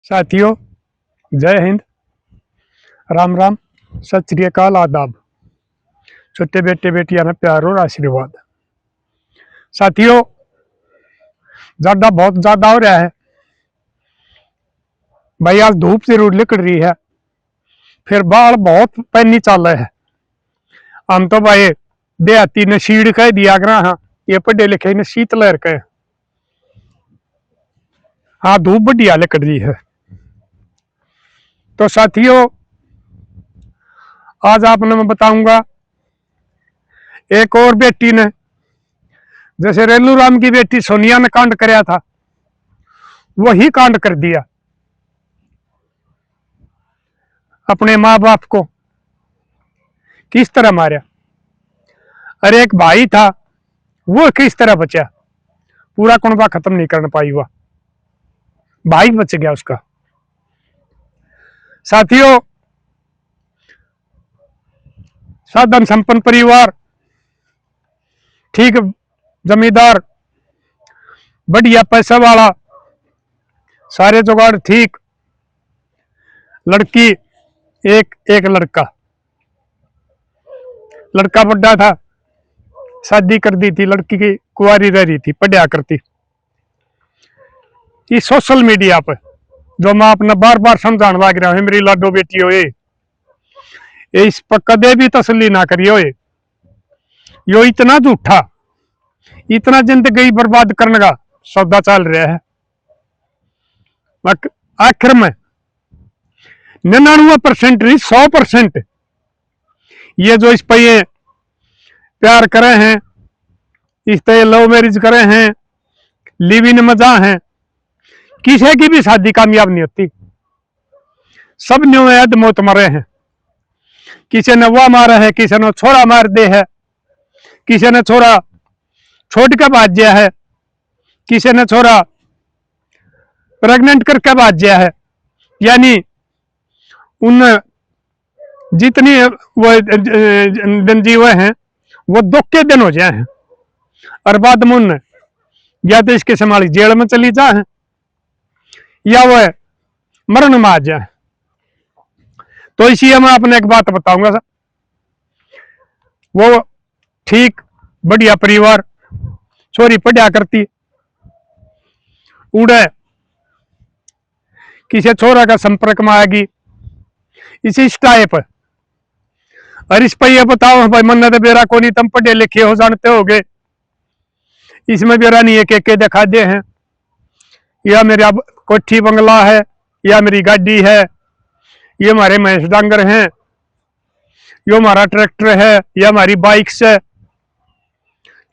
साथियों, जय हिंद, राम राम, सत श्री अकाल, आदाब। छोटे बेटे बेटियां में प्यार और आशीर्वाद। साथियों, ज्यादा बहुत ज्यादा हो रहा है भाई। आज धूप जरूर निकल रही है, फिर बाल बहुत पैनी चल रहे हैं। हम तो भाई देहाती ने शीड़ कह दिया करा, हाँ ये पढ़े लिखे ने शीतलहर कहे। हाँ, धूप बढ़िया निकल रही है। तो साथियों, आज आपने मैं बताऊंगा एक और बेटी ने, जैसे रेलू राम की बेटी सोनिया ने कांड कराया था, वही कांड कर दिया। अपने माँ बाप को किस तरह मारा। अरे एक भाई था, वो किस तरह बचा। पूरा कुनबा खत्म नहीं करना पाई, हुआ भाई बच गया उसका। साथियों, साधन संपन्न परिवार, ठीक जमींदार, बढ़िया पैसा वाला, सारे जुगाड़ ठीक। लड़की एक एक लड़का बड़ा था, शादी कर दी थी, लड़की की कुंवारी रह रही थी, पढ़िया करती। ये सोशल मीडिया पर जो मैं अपना बार बार समझाने लग रहा हूं, मेरी लाडो बेटी हो, ये इस पर कदे भी तसल्ली ना करियो। यो इतना झूठा, इतना जिंदगी बर्बाद करने का सौदा चल रहा है। आखिर में 99% नहीं, 100% ये जो इस पे ये प्यार करे हैं, इस पे लव मैरिज करे हैं, लिव इन मजा है, किसी की भी शादी कामयाब नहीं होती। सब न्यूद मौत मरे हैं। किसी ने वह मारा है, किसी ने छोरा मार दे है, किसी ने छोरा छोड़ के भाज गया है, किसी ने छोरा प्रेग्नेंट करके भाज गया है। यानी उन जितनी वो दिन जीवे हैं, वो दुख के दिन हो जाए हैं। और बाद में उन या तो इसके संभाली जेल में चली जाए, या वह मरण में आ जाए। तो इसी मैं अपने एक बात बताऊंगा सर। वो ठीक बढ़िया परिवार, छोरी पढ़िया करती, उड़े किसी छोरा का संपर्क में आएगी इसी टाइप। और इस पर यह बताओ भाई, मन तो बेरा को नहीं, तुम पढ़े लिखे हो, जानते होगे, इसमें बेरा नहीं है के दिखा दे हैं, या मेरा कोठी बंगला है, या मेरी गाड़ी है, ये हमारे महेश डांगर हैं, यो हमारा ट्रैक्टर है, या हमारी बाइक से।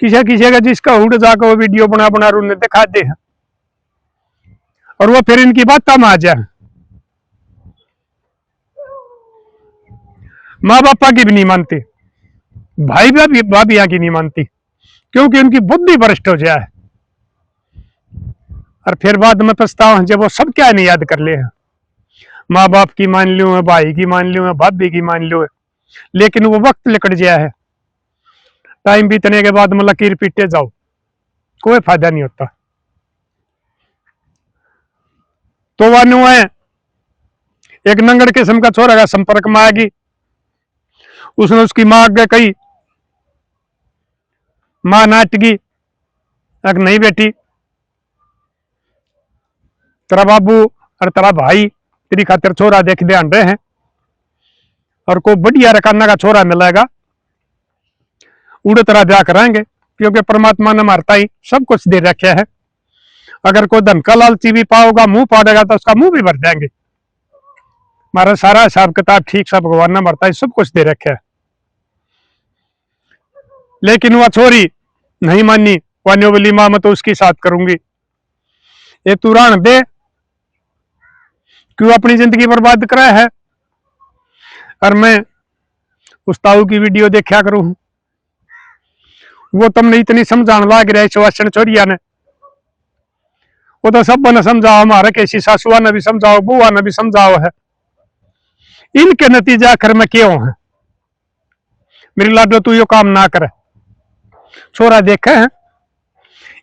किसी किसी का जिसका उड़ जाकर वो वीडियो बना बना उन्हें दिखा दे हैं, और वो फिर इनकी बात में आ जाए। माँ बापा की भी नहीं मानती, भाई भाभिया की नहीं मानती, क्योंकि उनकी बुद्धि भ्रष्ट हो जाए। और फिर बाद में पछतावा जब वो सब क्या नहीं याद कर ले। माँ बाप की मान लो है, भाई की मान लो है, भाभी की मान लो है, लेकिन वो वक्त लिकट गया है। टाइम बीतने के बाद में लकीर पीटे जाओ, कोई फायदा नहीं होता। तो वानु है एक नंगड़ किस्म का छोरा का संपर्क में आएगी, उसने उसकी मां आगे कही, मां नाटगी, नहीं बेटी, तेरा बाबू और तेरा भाई तेरी खातिर छोरा देख ध्यान रहे हैं, और को बढ़िया रकाना का छोरा मिलेगा, उड़े तरह ब्याह कराएंगे, क्योंकि परमात्मा ने मारता ही सब कुछ दे रखा है। अगर कोई धन का लालची भी पाओगा, मुंह पाड़ेगा, तो उसका मुंह भी भर देंगे। हमारा सारा हिसाब किताब ठीक सा भगवान ने मारता ही सब कुछ दे रखा है। लेकिन वह छोरी नहीं मानी, वानियो बोली मां मैं तो उसकी साथ करूंगी। ये तू रान दे, क्यों अपनी जिंदगी बर्बाद करा है। और मैं उस ताऊ की वीडियो देखा करूं, वो तुमने इतनी समझाने लग रहा है सुवासन छोरिया ने, वो तो सब ने समझाओ, हमारे कैसी सासुआ ने भी समझाओ, बुआ ने भी समझाओ है। इनके नतीजे आखिर में क्यों है। मेरी लाडो तू यो काम ना करे, छोरा देखे हैं,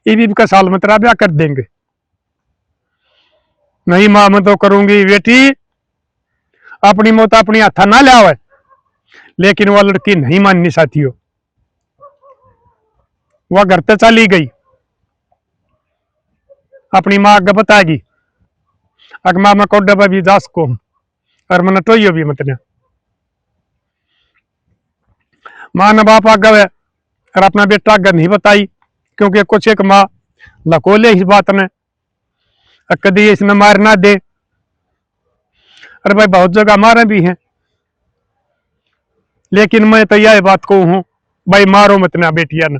ईब का साल में तेरा ब्याह कर देंगे। नहीं मां मैं तो करूंगी, बेटी अपनी मौत अपनी हाथा ना लिया। लेकिन वह लड़की नहीं माननी साथियों, वह घर तक चली गई, अपनी मां अग बताएगी अग मां मैं कोडे पर भी जा सको और मैंने टोइयो भी मत। मां ने बाप आगे और अपना बेटा आगे नहीं बताई, क्योंकि कुछ एक मां लकोले इस बात ने, कदी इसने मार ना दे। अरे भाई बहुत जगह मारे भी हैं, लेकिन मैं तो यह बात कहूं हूं भाई मारो मत ना बेटिया ने।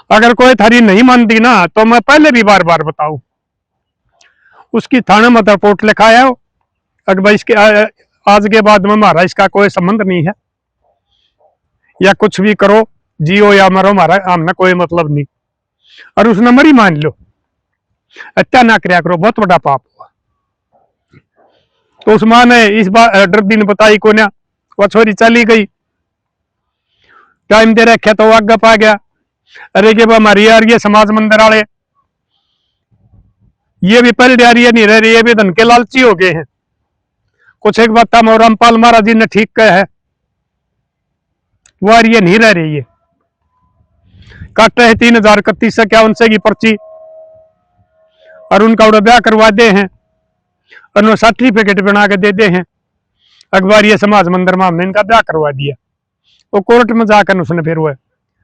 अगर कोई थारी नहीं मानती ना तो मैं पहले भी बार बार बताऊं, उसकी थाने में रिपोर्ट लिखाया हो अगर भाई इसके आज के बाद में हमारा इसका कोई संबंध नहीं है, या कुछ भी करो जियो या मरो, हमारा हमने कोई मतलब नहीं। और उसने मरी मान लो, हत्या ना कराया करो, बहुत बड़ा पाप हुआ। तो उस मां ने इस बार डर दिन बताई को ना, वह छोरी चली गई, टाइम दे रखा तो आगे पा गया। अरे के हमारी यार ये समाज मंदिर वाले ये भी पहले यार ये नहीं रह रही, ये भी धन के लालची हो गए हैं। कुछ एक बात था रामपाल महाराज जी ने ठीक कहा है, वो यार ये नहीं रह रही है। काटे है 3031 से की पर्ची और उनका उड़ा ब्याह करवा दे हैं और सर्टिफिकेट बना के दे दे हैं। अखबार ये समाज मंदिर में हमने इनका ब्याह करवा दिया, वो कोर्ट में जाकर उसने फिर वो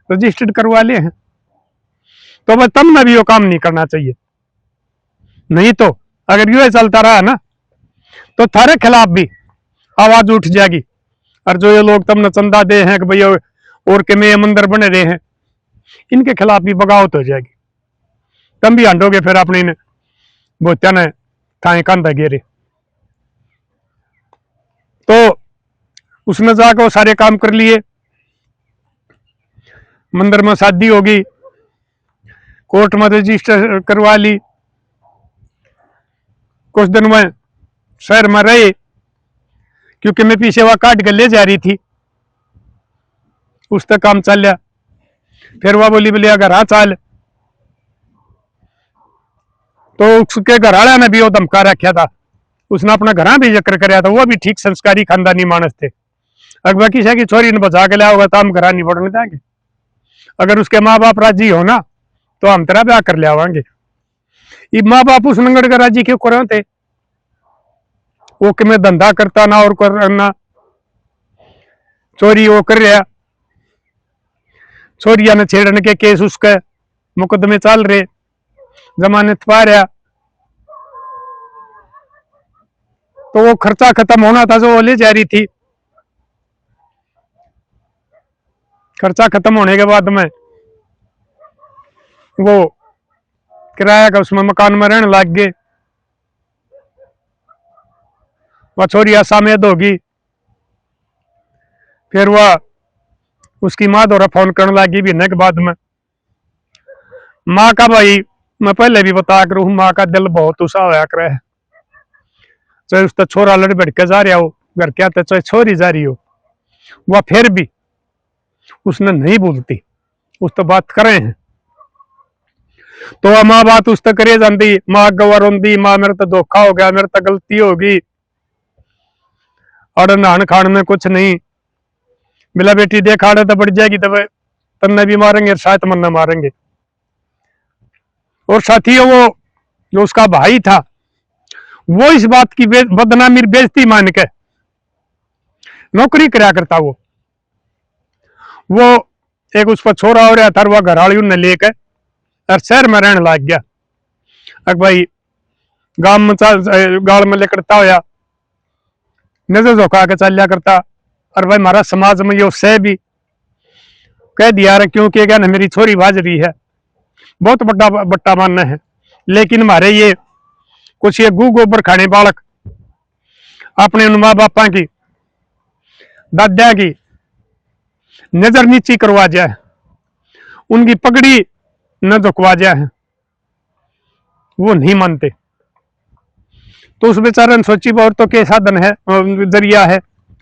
रजिस्टर्ड करवा लिए हैं। तो वह तब में भी वो काम नहीं करना चाहिए, नहीं तो अगर यूं चलता रहा ना तो थारे खिलाफ भी आवाज उठ जाएगी। और जो ये लोग तुमने चंदा दे हैं कि भैया और के में मंदिर बने रहे हैं, इनके खिलाफ भी बगावत हो जाएगी। तुम भी हंडोगे फिर अपनी ने बोत्या ने थाए कंधा घेरे। तो उसने जाकर वो सारे काम कर लिए, मंदिर में शादी होगी, कोर्ट में रजिस्टर करवा ली, कुछ दिन में शहर में रहे, क्योंकि मैं पीछे वह काट के ले जा रही थी, उस तक काम चल लिया। फिर वह बोली बोले अगर हाँ चाल, तो उसके घर वाले ने भी वो धमका रखा था, उसने अपना घर भी जिक्र कराया था। वो भी ठीक संस्कारी खानदानी मानस थे। अगर बाकी से की छोरी ने बचा के लिया होगा तो हम घर नहीं बढ़ने देंगे, अगर उसके माँ बाप राजी हो ना तो हम तेरा ब्याह कर लियावांगे। ये माँ बाप उस नंगड़ के राजी क्यों कर थे, वो कि मैं धंधा करता ना और करना, चोरी वो कर रहा, छोरिया ने छेड़ने के केस उसके मुकदमे चल रहे, जमानत पा रहा, तो वो खर्चा खत्म होना था जो वो ले जा रही थी। खर्चा खत्म होने के बाद में वो किराया का उसमें मकान में रहने लग गए। वह छोरी असामेद होगी, फिर वह उसकी माँ द्वारा फोन करने लगी महीने के बाद में। माँ का भाई मैं पहले भी बता कर हूं, माँ का दिल बहुत उसा होया करे है, चाहे उसका छोरा लड़ बढ़ के जा रहा हो घर क्या, चाहे छोरी जा रही हो, वह फिर भी उसने नहीं बोलती, उस तो बात करे हैं। तो वह माँ बात उस तक करे जाती, माँ गवा रोंदी, माँ मेरे तो धोखा हो गया, मेरे तो गलती होगी, और नहान खान में कुछ नहीं मिला, बेटी देखा तो बढ़ जाएगी, तब तन्ने भी मारेंगे शायद मन मारेंगे। और साथियों वो जो उसका भाई था वो इस बात की बदनामी बेइज्जती मान के नौकरी कराया करता। वो एक उस पर छोरा हो रहा था, वह घरवाली ने लेकर और शहर में रहने लग गया। अब भाई गांव में गाल में लेकरता होया नजर झोंका के चल लिया करता। और भाई हमारा समाज में ये सह भी कह दिया रहा, क्योंकि क्या मेरी छोरी बाज रही है, बहुत बड़ा बट्टा मानना है। लेकिन हमारे ये कुछ ये गू गोबर खाने बालक अपने उन माँ बापा की दादा की नजर नीची करवा जाए, उनकी पगड़ी न झुकवा जाए, वो नहीं मानते। तो उस बेचारे ने सोची और तो के साधन है जरिया है,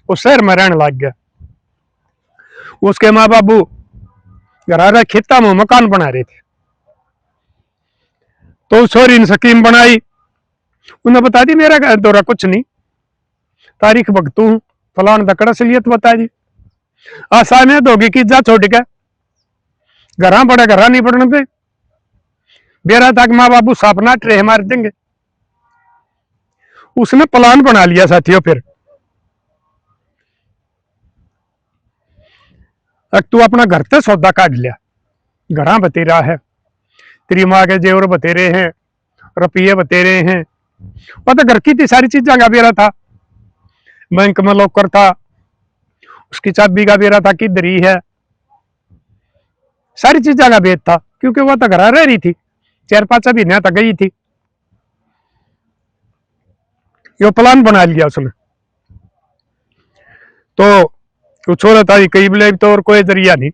वो शहर में रहने लग गया। उसके माँ बाबू घर खेता में मकान बना रहे थे, तो उस छोरी ने स्कीम बनाई, उन्हें बता दी मेरा दौरा कुछ नहीं, तारीख भगतू हूं, फलान दकड़ा असलियत बता दी। आसानियत होगी कि जा छोड़ के घर बड़े घर नहीं पड़ने पे बेरा तक माँ बाबू सपना ट्रे मार देंगे। उसने प्लान बना लिया साथियों। फिर तू अपना घर से सौदा काट लिया, घर बतेरा है, तेरी माँ के जेवर बतेरे हैं, रुपये बतेरे हैं, पता घर की थी सारी चीजें का बेरा था, बैंक में लॉकर था, उसकी चाबी का बेरा था किधर ही है, सारी चीजें का भेद था, क्योंकि वह तो घर रह रही थी, 4-5 महीने तक गई थी। यो प्लान बना लिया उसने। तो छोरा था कई बोले तो और कोई जरिया नहीं,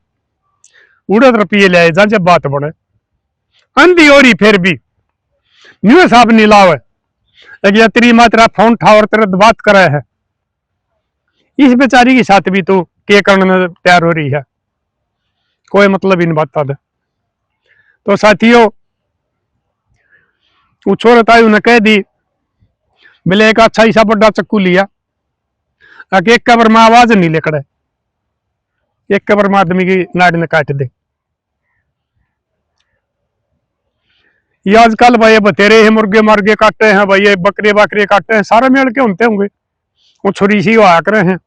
उड़द रुपये ले आए जब बात बने अंधी हो रही फिर भी न्यू साहब नहीं लावे, तेरी माँ तेरा फोन ठा और तेरा बात करे है, इस बेचारी के साथ भी तू के करने तैयार हो रही है, कोई मतलब इन बात था। तो साथियों वो छोरा था उन्हें कह दी बोले एक अच्छा ईसा बड़ा चक्कू लिया, एक कबर में आवाज नहीं लेकर एक कबर में आदमी की नाड़ ने काट दे। ये आजकल भाई बतेरे हैं, मुर्गे मार्गे काटते हैं भाई, बकरे बकरे काटते हैं, सारे मेल के होते होंगे। वो छोरी सी आ करे हैं,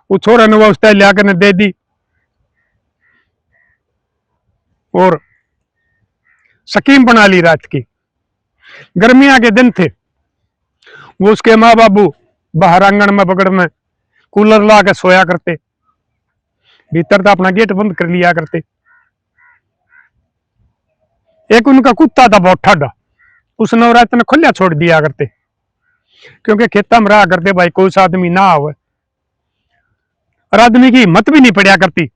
वो छोरा ने वो उसने लिया कर दे दी और स्कीम बना ली रात की। गर्मियां के दिन थे, वो उसके माँ बाबू बाहर आंगन में बगड़ में कूलर ला के सोया करते, भीतर तो अपना गेट बंद कर लिया करते। एक उनका कुत्ता था बहुत ठाडा, उसने रात ने खुला छोड़ दिया करते, क्योंकि खेता में रहा करते भाई कोई सा आदमी ना आवे, और आदमी की हिम्मत भी नहीं पड़ा करती,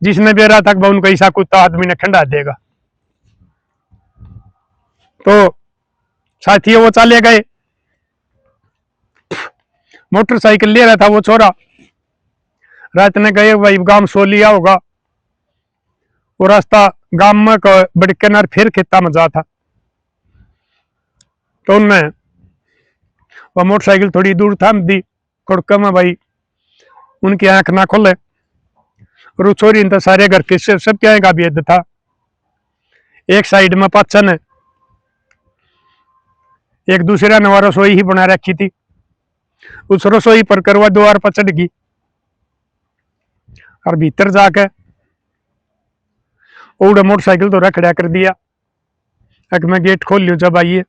जिसने बेरा तक वह उनका ऐसा कुत्ता आदमी ने ठंडा देगा। तो साथियों वो चले गए, मोटरसाइकिल ले रहा था वो छोरा, रात ने गए भाई गांव सो लिया होगा, वो रास्ता गांव में बड़े किनार फिर खेता में जा था। तो उनमें वह मोटरसाइकिल थोड़ी दूर था दी खुड़क में भाई उनकी आंख ना खोले, और वो छोरी तो सारे घर के सब क्या का भेद था। एक साइड में पाचन है, एक दूसरा नवा रसोई ही बना रखी थी, उस रसोई पर करवा द्वार पर चढ़ गई और भीतर जाके उड़ा मोटरसाइकिल तो रखड़ा कर दिया। एक मैं गेट खोल लियो जब आइए,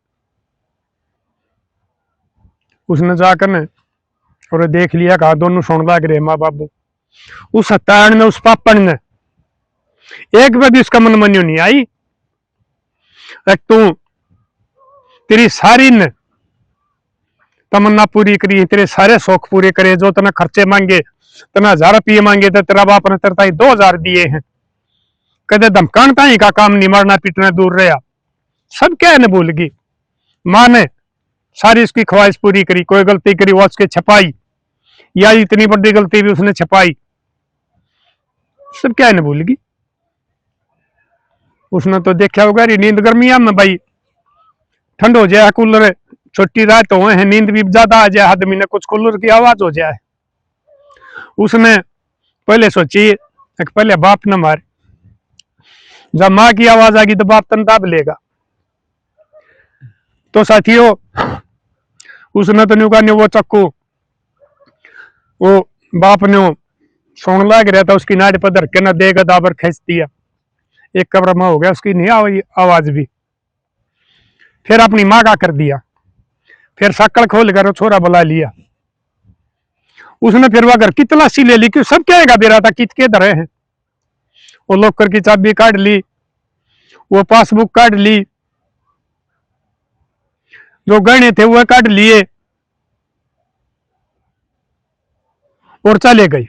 उसने जाकर ने और देख लिया, कहा दोनों सुन लग रहे माँ बाबू। उस हत्याण ने उस पापन ने एक बार भी उसका मन मन्यू नहीं आई, एक तू तेरी सारी ने तमन्ना पूरी करी, तेरे सारे शौक पूरे करे, जो तना खर्चे मांगे, तना 1000 रुपये मांगे तो तेरा बाप ने तेरे 2000 दिए हैं, कदे धमकान ताई का काम नहीं, मारना पीटना दूर रहा, सब क्या है भूल गई। माँ ने सारी उसकी ख्वाहिश पूरी करी, कोई गलती करी वो उसके छपाई, या इतनी बड़ी गलती भी उसने छपाई, सब क्या है भूल गई। उसने तो देखा होगा नींद गर्मिया में भाई ठंड हो जाए, कूलर छोटी रात हो है, नींद भी ज्यादा आ जाए आदमी ने, कुछ कूलर की आवाज हो जाए, उसने पहले सोची एक पहले बाप न मारे, जब माँ की आवाज आ गई तो बाप तन दाब लेगा। तो साथियों उसने तो न्यू वो चक्कू वो बाप ने सोन लाग रहा था, उसकी नाड़ पर धर के न देगा दाबर खींच दिया, एक कब्र में हो गया, उसकी नहीं आई आवाज भी। फिर अपनी माँ का कर दिया, फिर शक्ल खोल कर छोरा बुला लिया, उसने फिर वह घर की तलाशी ले ली कि सब क्या है बेरा था कित के धरे हैं, वो लॉकर की चाबी काट ली, वो पासबुक काट ली, जो गहने थे वह काट लिए और चले गई।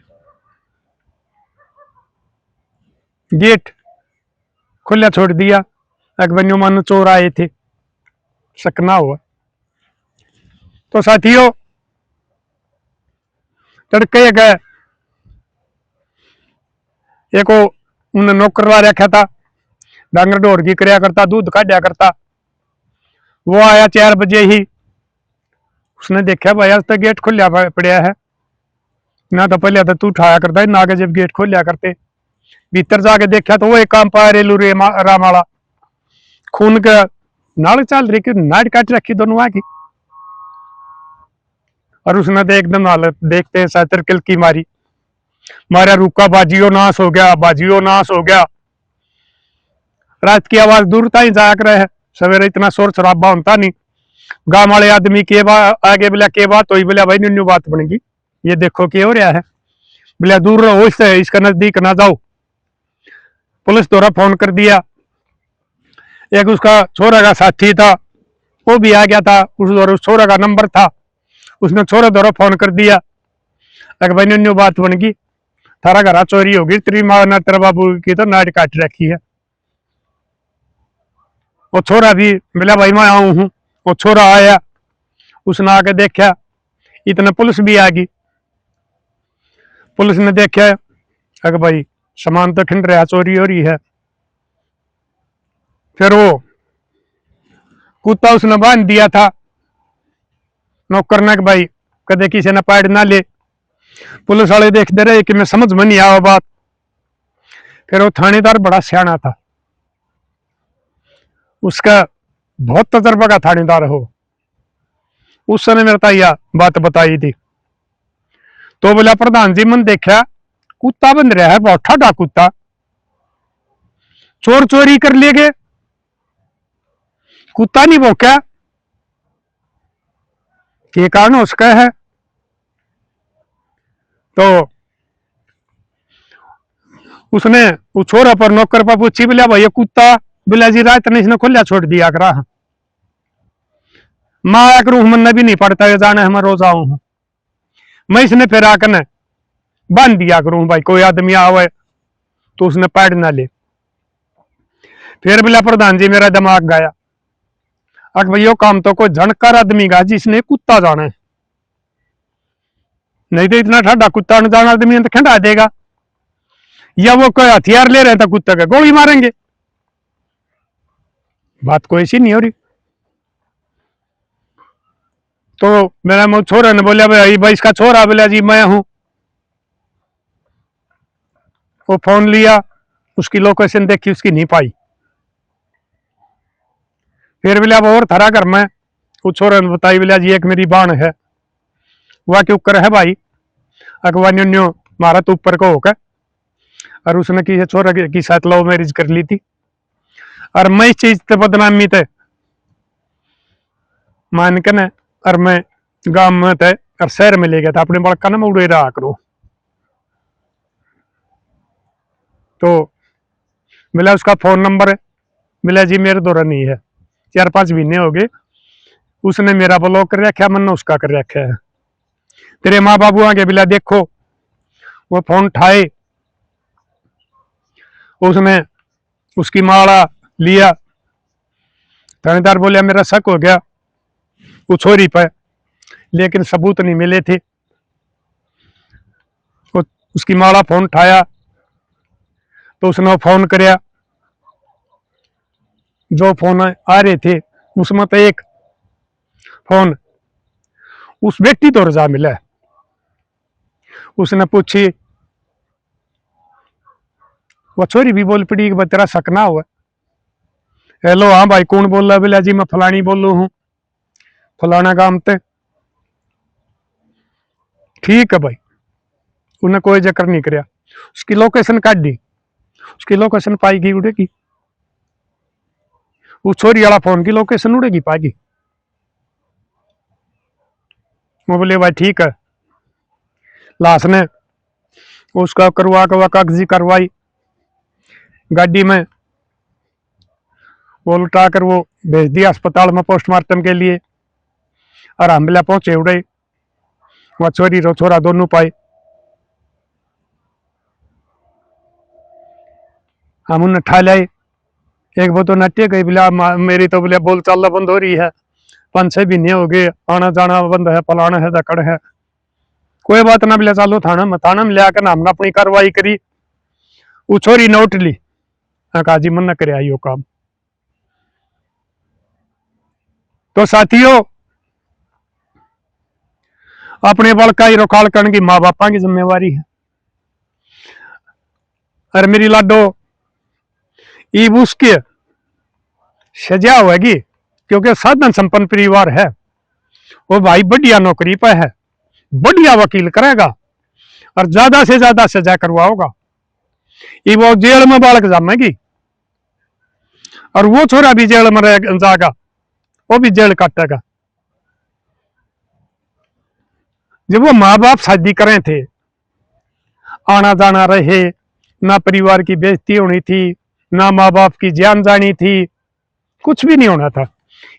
गेट खुला छोड़ दिया, अकबन्यू मानो चोर आए थे, शक ना हुआ। तो साथियों तड़के गए, एक उन्हें नौकर रखा था, डांगर ढोर की करया करता, दूध काढ़िया करता। वो आया 4 बजे ही, उसने देखा भाई आज तो गेट खुलिया पड़ा है ना, तो पहले तो तू उठाया करता ना, आगे जब गेट खोलिया करते। भीतर जाके देखा तो वो एक काम पाया रेलू रे राम वाला खून का नाल चल रही कि नाट काट रखी दोनों आगे। और उसने तो एकदम हालत देखते सैतर किल की मारी, मारा रुका, बाजियो नाश हो गया, बाजियो नाश हो गया। रात की आवाज दूर तक जाया करे है, सवेरे इतना शोर शराबा होता नहीं। गांव वाले आदमी के आगे बोला के बात हुई, बोला भाई न्यू बात बनेगी, ये देखो क्या हो रहा है। बोला दूर रहो इससे, इसका नजदीक ना जाओ। पुलिस द्वारा फोन कर दिया। एक उसका छोरा का साथी था, वो भी आ गया था, उस द्वारा उस छोरा का नंबर था, उसने छोरा द्वारा फोन कर दिया। अगर भाई न्यू बात बनेगी, थारा घर चोरी होगी, तेरी माँ ने तेरा बाबू की तो नाट काट रखी है। वो छोरा भी बोला भाई मैं आऊं हूं। वो छोरा आया, उसने आके देखा, इतने पुलिस भी आ गई। पुलिस ने देखा अगर भाई सामान तो खिंड रहा, चोरी हो रही है। फिर वो कुत्ता उसने बांध दिया था नौकर ने, भाई कदे किसी ने पैड ना ले। पुलिस वाले देखते रहे कि मैं समझ में नहीं आया बात। फिर वो थानेदार बड़ा सियाना था, उसका बहुत तजर्बा का थानेदार हो, उसने मेरे यह बात बताई थी। तो बोला प्रधान जी मन देखा कुत्ता बंद रहा है, बहुत ठाडा कुत्ता, चोर चोरी कर ले गए, कुत्ता नहीं भौंका, के कारण उसका है। तो उसने उस छोरा पर नौकर पर पूछी, बोला भाई ये कुत्ता, बोला जी रात ने इसने खुला छोड़ दिया करा, मैं आया करूं, मन भी नहीं पड़ता है जाना है, मैं रोज आऊं हूं, मैं इसने फिर आकर न बांध दिया करूं, भाई कोई आदमी आवे तो उसने पैड ना ले। फिर बोला प्रधान जी मेरा दिमाग गया, अगर भाई यो काम तो कोई जानकार आदमी का जिसने कुत्ता जाना है, नहीं तो इतना ठाडा कुत्ता न जाना आदमी तो खंडा देगा, या वो कोई हथियार ले रहे थे कुत्ते का गोली मारेंगे। बात कोई ऐसी नहीं हो रही। तो मेरा मुँह छोरा ने बोला भाई इसका छोरा, बोला जी मैं हूं। वो फोन लिया, उसकी लोकेशन देखी, उसकी नहीं पाई। फिर बोला और थारा घर में, उस छोरा ने बताई, बोला जी एक मेरी बाण है, वह के ऊपर है भाई, अगवा न्यो मारा तो ऊपर को होकर, और उसने किसी छोरा की साथ लव मैरिज कर ली थी। और मैं इस चीज से बदनामी थे मान के न, और मैं गांव में थे और शहर में ले गया था अपने बड़का ना, मैं उड़े रहा करूं। तो मिला उसका फोन नंबर है, मिला जी मेरे दौरा नहीं है, 4-5 महीने हो गए, उसने मेरा ब्लॉक कर रखा, मैंने उसका कर रखा है। तेरे माँ बाबू आगे बिला देखो, वो फोन उठाए, उसने उसकी माला लिया। थानेदार बोलिया मेरा शक हो गया वो छोरी पर, लेकिन सबूत नहीं मिले थे। उसकी माला फोन उठाया तो उसने फोन करया, जो फोन आ रहे थे उसमें तो एक फोन उस व्यक्ति तो रजा मिला। उसने पूछी, वो छोरी भी बोल पड़ी कि तेरा शक ना हुआ। हेलो हाँ भाई कौन बोल रहा है? बोला जी मैं फलानी बोलू हूँ, फलाना काम ते। ठीक है भाई, उन्हें कोई जिक्र नहीं करया, उसकी लोकेशन काट दी, उसकी लोकेशन पाएगी उड़ेगी, उस छोरी वाला फोन की लोकेशन उड़ेगी पाएगी। वो बोले भाई ठीक है। लाश ने उसका करवा के कागजी कार्रवाई गाड़ी में वो लुटा कर वो भेज दिया अस्पताल में पोस्टमार्टम के लिए। और हम बिला पहुंचे उड़े, वह छोरी रो छोरा दोनों पाए। हम उन्हें ठा लाए, एक वो तो नटे गई, बोला मेरी तो बोले बोल चाल बंद हो रही है, 5-6 महीने हो गए, आना जाना बंद है, फलाना है, दकड़ है। कोई बात ना, बोले चालो थाना में ले आकर हमने अपनी कार्रवाई करी। वो छोरी नोट ली काजी मन न करे यो काम। तो साथियों, अपने बड़का ही रोकाल करने की माँ बापा की जिम्मेवारी है। और मेरी लाडो ईब उसकी सजा होगी, क्योंकि साधन संपन्न परिवार है। वो भाई बढ़िया नौकरी पर है, बढ़िया वकील करेगा और ज्यादा से ज्यादा सजा करवाओगा। ये वो जेल में बालक जामेगी और वो छोरा भी जेल में जाएगा, वो भी जेल काटेगा। जब वो माँ बाप शादी करे थे, आना जाना रहे, ना परिवार की बेइज्जती होनी थी, ना माँ बाप की जान जानी थी, कुछ भी नहीं होना था।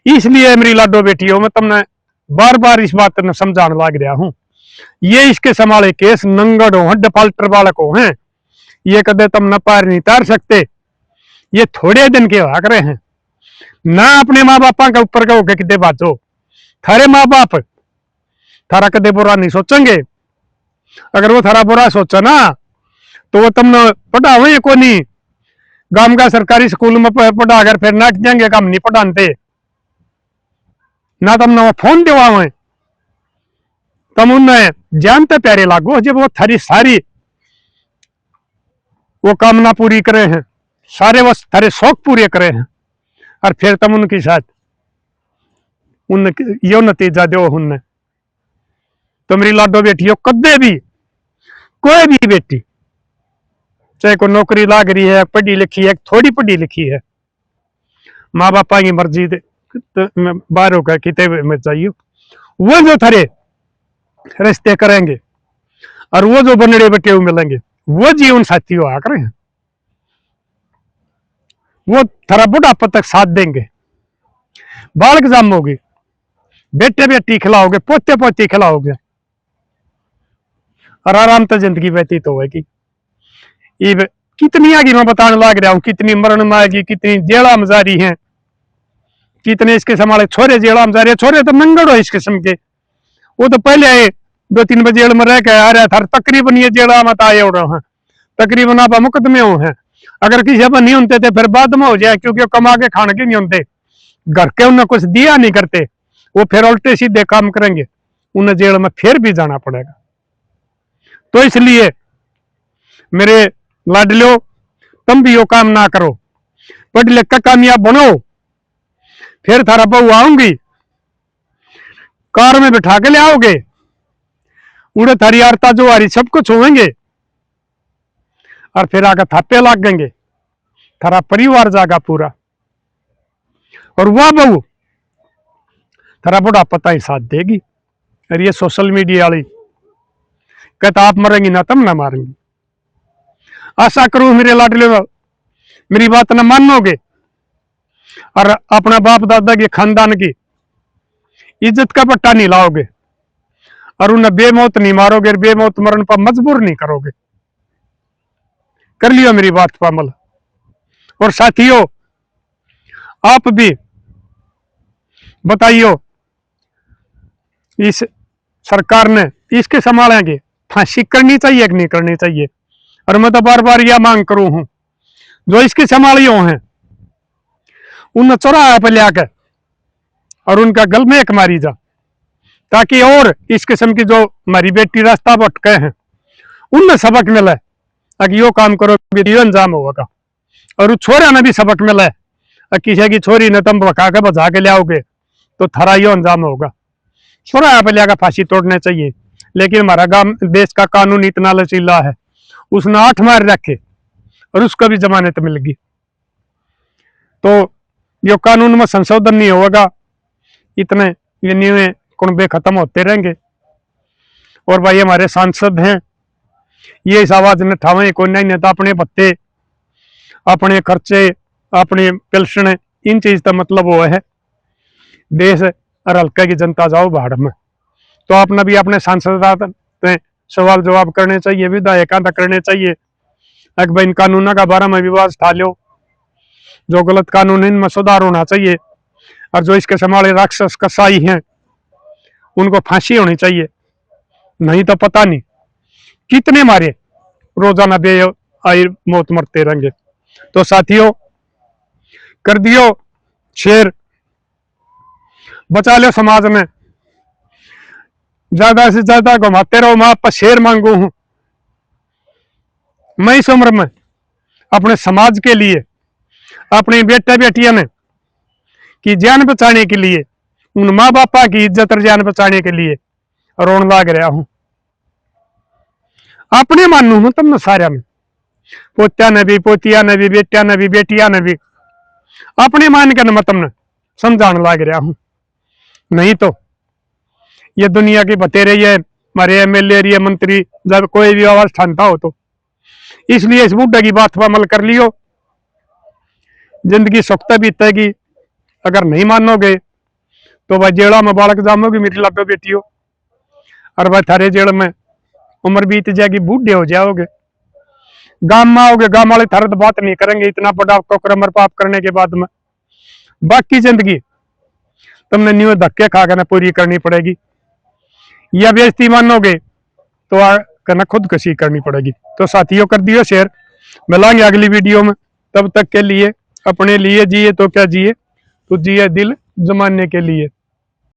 इसलिए मेरी लाडो बेटियों में तुमने बार बार इस बात ने समझाने लग रहा हूं। ये इसके संभाले केस नंगड़ हो, डिफाल्टर बालक हो हैं, ये कदे तुम न पार नहीं तार सकते। ये थोड़े दिन के हक रहे हैं ना, अपने माँ बापा के ऊपर का होके कितने बाजो। थारे माँ बाप थारा कदे बुरा नहीं सोचेंगे। अगर वो थारा बुरा सोचा ना तो वो तुमने पढ़ावे को नहीं, गांव का सरकारी स्कूल में पढ़ा कर फिर नाट जाएंगे, काम नहीं पढ़ाते ना, तुमने वो फोन दिवावे, तुम उन्हें जानते प्यारे लागो। जब वो थारी सारी वो कामना पूरी करे हैं, सारे वो थारे शौक पूरे करे हैं, और फिर तुम उनके साथ उन यो नतीजा दो उनने। तो मेरी लाडो बेटियों, कदे भी कोई भी बेटी, चाहे कोई नौकरी लाग रही है, पढ़ी लिखी है, थोड़ी पढ़ी लिखी है, माँ बापा की मर्जी बाहर होकर किते में चाहिए, वो जो थारे रिश्ते करेंगे और वो जो बनड़े बटे हुए मिलेंगे, वो जीवन साथी हो आकर हैं। वो थारा बुढ़ापा तक साथ देंगे, बालक जामोगे, बेटे बेटी खिलाओगे, पोते पोती खिलाओगे, और आराम से जिंदगी व्यतीत होगी। ये कितनी आगे मैं बताने लग रहा हूं, कितनी मरण में आएगी, कितनी जेड़ा मजारी हैं, कितने इसके संभाले छोरे जेड़ा मजारी है। छोरे तो नंगड़ हो इस किस्म के, वो तो पहले आए 2-3 बजे जेल में रह के आ रहा था, तकरीबन ये जेड़ा मत आए हो रहा है, तकरीबन आप मुकदमे हो हैं। अगर किसी पर नहीं होते थे फिर बाद में हो जाए, क्योंकि कमा के खाने के नहीं होते, घर के उन्हें कुछ दिया नहीं करते, वो फिर उल्टे सीधे काम करेंगे, उन्हें जेल में फिर भी जाना पड़ेगा। तो इसलिए मेरे लाडलो, तुम भी यो काम ना करो, पढ़ लिख कर कामयाब बनो। फिर थारा बहू आऊंगी, कार में बिठा के ले आओगे, उड़े थारी आरता जो आ रही सब कुछ होंगे, और फिर आकर थापे लागेंगे, थारा परिवार जागा पूरा, और वह बहू थारा बड़ा पता ही साथ देगी। और ये सोशल मीडिया वाली कहता आप मरेंगी ना, तुम ना मारेंगी। आशा करूं मेरे लाडले मेरी बात न मानोगे और अपना बाप दादा के खानदान की इज्जत का पट्टा नहीं लाओगे, और उन्हें बेमौत नहीं मारोगे, बेमौत मरण पर मजबूर नहीं करोगे। कर लियो मेरी बात पर अमल। और साथियों, आप भी बताइयो, इस सरकार ने इसके संभालेंगे, फांसी करनी चाहिए कि नहीं करनी चाहिए। और मैं तो बार बार यह मांग करूं हूं, जो इसके संभालियों हैं उन चौराहे पर लाकर और उनका गल में एक मारी जा, ताकि और इस किस्म की जो हमारी बेटी रास्ता भटके हैं उनमें सबक मिले, ताकि यो काम करो यो अंजाम होगा। और उस छोरा में भी सबक मिले, किसी की छोरी ने तुम भगा के बजा के लाओगे तो थारा यो अंजाम होगा। छोरा पे लिया फांसी तोड़ना चाहिए, लेकिन हमारा गांव देश का कानून इतना लचीला है, उसने 8 मार रखे और उसको भी जमानत मिल गई। तो यो कानून में संशोधन नहीं होगा, इतने ये न्यूए कुनबे खत्म होते रहेंगे। और भाई हमारे सांसद हैं, ये इस आवाज ने ठावे कोई नहीं नेता, अपने भत्ते, अपने खर्चे, अपनी पेंशन, इन चीज का मतलब वो है देश और हल्के की जनता जाओ भाड़ में। तो आपने भी अपने सांसद सवाल जवाब करने चाहिए, विधायकों तक करने चाहिए। एक भाई इन कानूनों का बारे में विवाद उठा लो, जो गलत कानून इनमें सुधार होना चाहिए, और जो इसके संभाले राक्षस कसाई हैं उनको फांसी होनी चाहिए। नहीं तो पता नहीं कितने मारे रोजाना बे आई मौत मरते रहेंगे। तो साथियों कर दियो शेयर, बचा लो समाज में, ज्यादा से ज्यादा घुमाते रहो। मैं आपका शेयर मांगू हूं। मैं इस उम्र में अपने समाज के लिए, अपनी बेटा बेटियां ने की जान बचाने के लिए, उन माँ बापा की इज्जत और जान बचाने के लिए रोन लाग रहा हूं। अपने मानू हूं तुम सारा में, पोत्या ने भी, पोतिया ने भी, बेटिया ने भी, बेटिया ने भी अपने मान के मैं तुमने समझाने लाग रहा हूं। नहीं तो ये दुनिया की बतेरे ये हमारे एमएलए मंत्री जब कोई भी आवाज ठानता हो तो, इसलिए इस बुढ़ा की बात पर अमल कर लियो, जिंदगी सुखता बीतेगी। अगर नहीं मानोगे तो भाई जेड़ा में बालक जामोगी मेरी लागो बेटियों, और भाई थारे जेल में उम्र बीत जाएगी, बूढ़े हो जाओगे। गांव में आओगे, गांव वाले थारे तो बात नहीं करेंगे, इतना बड़ा कोकरमर पाप करने के बाद में बाकी जिंदगी तुमने न्यू धक्के खा कर पूरी करनी पड़ेगी। या बेइज्जती मानोगे तो करना खुदकुशी करनी पड़ेगी। तो साथियों कर दियो शेयर, मिलांगे अगली वीडियो में। तब तक के लिए अपने लिए जिए तो क्या जिए, तो जिए दिल जमाने के लिए।